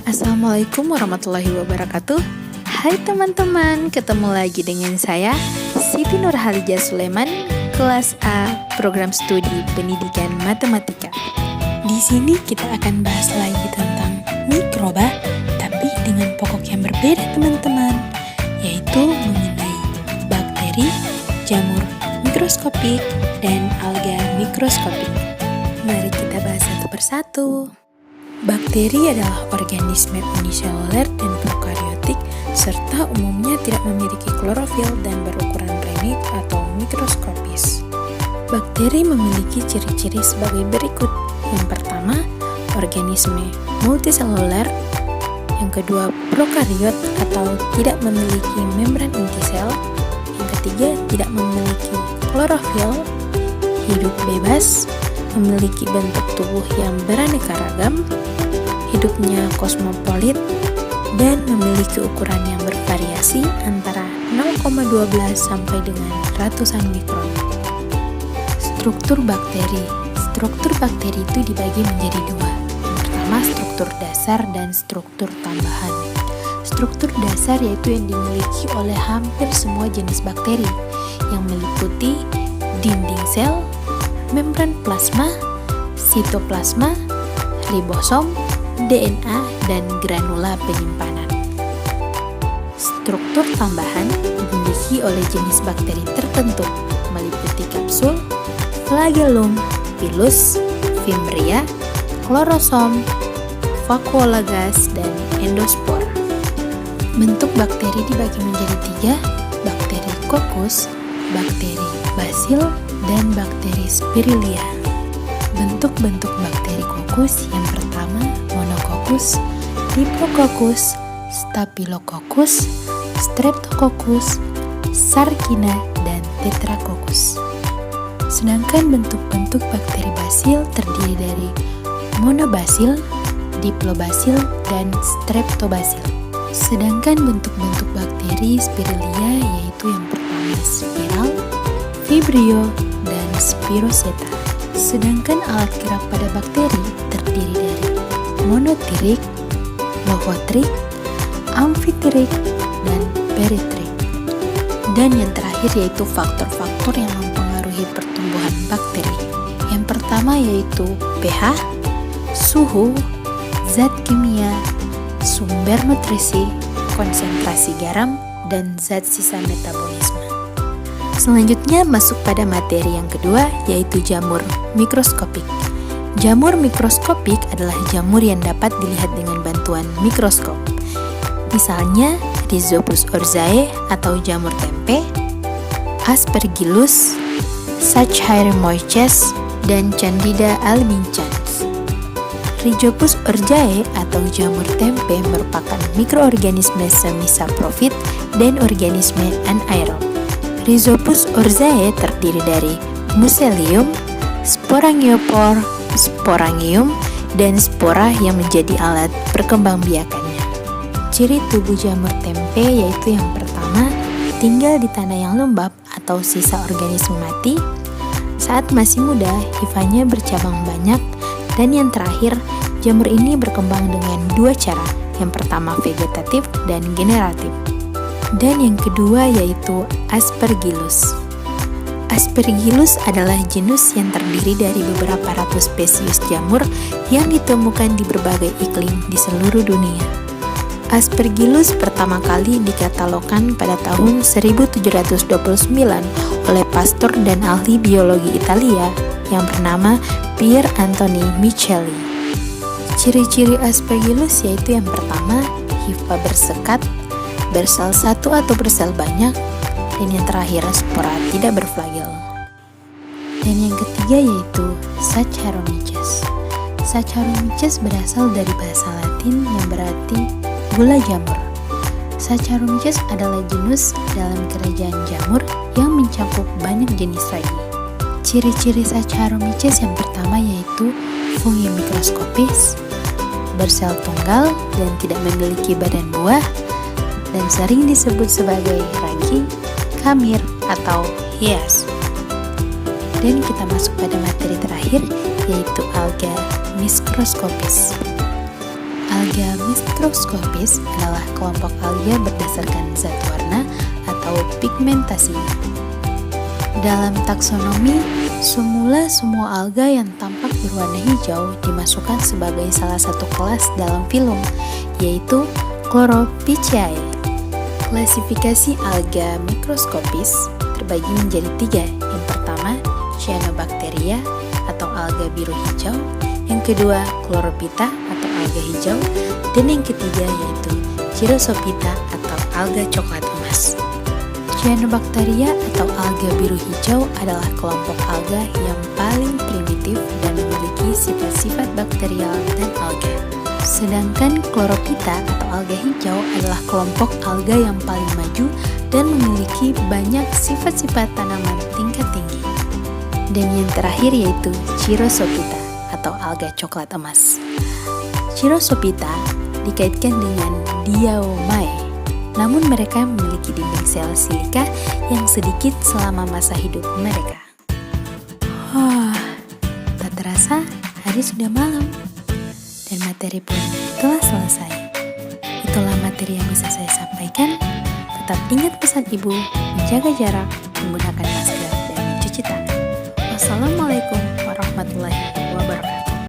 Assalamualaikum warahmatullahi wabarakatuh. Hai teman-teman, ketemu lagi dengan saya Siti Nurhalijah Sulaiman, kelas A, program studi pendidikan matematika. Di sini kita akan bahas lagi tentang mikroba, tapi dengan pokok yang berbeda teman-teman, yaitu mengenai bakteri, jamur mikroskopik, dan alga mikroskopik. Mari kita bahas satu persatu. Bakteri adalah organisme uniseluler dan prokariotik serta umumnya tidak memiliki klorofil dan berukuran remit atau mikroskopis. Bakteri memiliki ciri-ciri sebagai berikut. Yang pertama, organisme multiseluler. Yang kedua, prokariot atau tidak memiliki membran inti sel. Yang ketiga, tidak memiliki klorofil, hidup bebas, memiliki bentuk tubuh yang beraneka ragam, hidupnya kosmopolit, dan memiliki ukuran yang bervariasi antara 0,12 sampai dengan ratusan mikron. Struktur bakteri. Struktur bakteri itu dibagi menjadi dua. Yang pertama, struktur dasar dan struktur tambahan. Struktur dasar yaitu yang dimiliki oleh hampir semua jenis bakteri, yang meliputi dinding sel, membran plasma, sitoplasma, ribosom, DNA, dan granula penyimpanan. Struktur tambahan dimiliki oleh jenis bakteri tertentu, meliputi kapsul, flagellum, pilus, fimbria, klorosom, vakuolagas, dan endospor. Bentuk bakteri dibagi menjadi tiga: bakteri kokus, bakteri basil, dan bakteri Spirilia. Bentuk-bentuk bakteri kokus yang pertama, monokokus, diplococcus, staphylococcus, streptococcus, sarkina, dan tetracoccus. Sedangkan bentuk-bentuk bakteri basil terdiri dari monobasil, diplobasil, dan streptobasil. Sedangkan bentuk-bentuk bakteri Spirilia yaitu yang pertama spiral, vibrio, dan spiroseta. Sedangkan alat gerak pada bakteri terdiri dari monotrik, logotrik, amfitrik, dan peritrik. Dan yang terakhir yaitu faktor-faktor yang mempengaruhi pertumbuhan bakteri. Yang pertama yaitu pH, suhu, zat kimia, sumber nutrisi, konsentrasi garam, dan zat sisa metabolisme. Selanjutnya masuk pada materi yang kedua, yaitu jamur mikroskopik. Jamur mikroskopik adalah jamur yang dapat dilihat dengan bantuan mikroskop. Misalnya Rhizopus oryzae atau jamur tempe, Aspergillus, Saccharomyces, dan Candida albicans. Rhizopus oryzae atau jamur tempe merupakan mikroorganisme semi-saprofit dan organisme anaerob. Rhizopus oryzae terdiri dari mycelium, sporangiospor, sporangium, dan spora yang menjadi alat perkembangbiakannya. Ciri tubuh jamur tempe yaitu yang pertama, tinggal di tanah yang lembab atau sisa organisme mati. Saat masih muda, hifanya bercabang banyak. Dan yang terakhir, jamur ini berkembang dengan dua cara. Yang pertama vegetatif dan generatif. Dan yang kedua yaitu Aspergillus. Aspergillus adalah genus yang terdiri dari beberapa ratus spesies jamur yang ditemukan di berbagai iklim di seluruh dunia. Aspergillus pertama kali dikatalogkan pada tahun 1729 oleh pastor dan ahli biologi Italia yang bernama Pier Anthony Micheli. Ciri-ciri Aspergillus yaitu yang pertama, hifa bersekat, bersel satu atau bersel banyak, dan yang terakhir spora tidak berflagel. Dan yang ketiga yaitu Saccharomyces. Saccharomyces berasal dari bahasa Latin yang berarti gula jamur. Saccharomyces adalah genus dalam kerajaan jamur yang mencakup banyak jenis lagi. Ciri-ciri Saccharomyces yang pertama yaitu fungi mikroskopis, bersel tunggal dan tidak memiliki badan buah, dan sering disebut sebagai ragi, kamir, atau hias. Dan kita masuk pada materi terakhir, yaitu alga mikroskopis. Alga mikroskopis adalah kelompok alga berdasarkan zat warna atau pigmentasinya. Dalam taksonomi, semua alga yang tampak berwarna hijau dimasukkan sebagai salah satu kelas dalam filum, yaitu Chlorophyceae. Klasifikasi alga mikroskopis terbagi menjadi 3. Yang pertama, Cyanobacteria atau alga biru hijau, yang kedua, Chlorophyta atau alga hijau, dan yang ketiga yaitu Chirosophyta atau alga coklat emas. Cyanobacteria atau alga biru hijau adalah kelompok alga yang paling primitif dan memiliki sifat-sifat bakterial dan alga. Sedangkan Chlorophyta atau alga hijau adalah kelompok alga yang paling maju dan memiliki banyak sifat-sifat tanaman tingkat tinggi. Dan yang terakhir yaitu Chirosophyta atau alga coklat emas. Chirosophyta dikaitkan dengan Diaomae, namun mereka memiliki dinding sel silika yang sedikit selama masa hidup mereka. Tak terasa hari sudah malam dan materi pun telah selesai. Itulah materi yang bisa saya sampaikan. Tetap ingat pesan ibu, menjaga jarak, menggunakan masker, dan mencuci tangan. Wassalamualaikum warahmatullahi wabarakatuh.